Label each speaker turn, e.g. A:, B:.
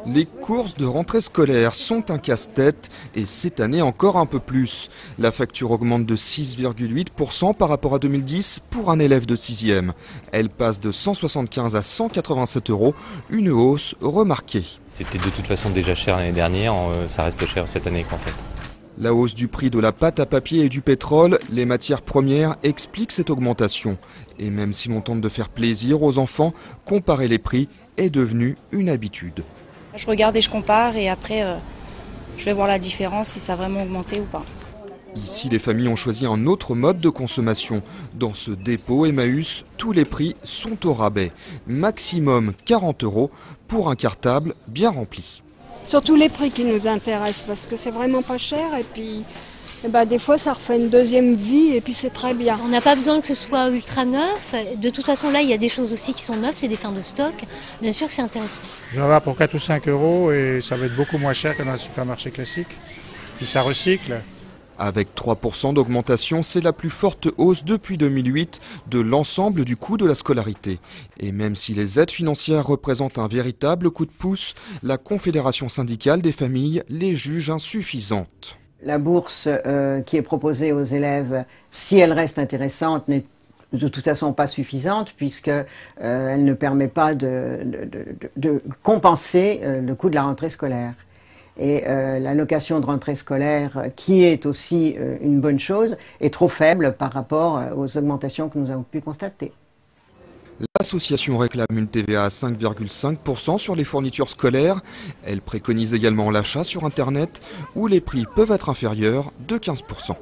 A: Les courses de rentrée scolaire sont un casse-tête et cette année encore un peu plus. La facture augmente de 6,8% par rapport à 2010 pour un élève de 6e. Elle passe de 175 à 187 euros, une hausse remarquée.
B: C'était de toute façon déjà cher l'année dernière, ça reste cher cette année en fait.
A: La hausse du prix de la pâte à papier et du pétrole, les matières premières, expliquent cette augmentation. Et même si l'on tente de faire plaisir aux enfants, comparer les prix est devenu une habitude.
C: Je regarde et je compare et après je vais voir la différence si ça a vraiment augmenté ou pas.
A: Ici, les familles ont choisi un autre mode de consommation. Dans ce dépôt Emmaüs, tous les prix sont au rabais. Maximum 40 euros pour un cartable bien rempli.
D: Surtout les prix qui nous intéressent parce que c'est vraiment pas cher et puis des fois ça refait une deuxième vie et puis c'est très bien.
E: On n'a pas besoin que ce soit ultra neuf. De toute façon là il y a des choses aussi qui sont neuves, c'est des fins de stock. Bien sûr que c'est intéressant.
F: Je vais avoir pour 4 ou 5 euros et ça va être beaucoup moins cher que dans un supermarché classique. Puis ça recycle.
A: Avec 3% d'augmentation, c'est la plus forte hausse depuis 2008 de l'ensemble du coût de la scolarité. Et même si les aides financières représentent un véritable coup de pouce, la Confédération syndicale des familles les juge insuffisantes.
G: La bourse qui est proposée aux élèves, si elle reste intéressante, n'est de toute façon pas suffisante puisqu'elle ne permet pas de compenser le coût de la rentrée scolaire. Et l'allocation de rentrée scolaire, qui est aussi une bonne chose, est trop faible par rapport aux augmentations que nous avons pu constater.
A: L'association réclame une TVA à 5,5% sur les fournitures scolaires. Elle préconise également l'achat sur Internet où les prix peuvent être inférieurs de 15%.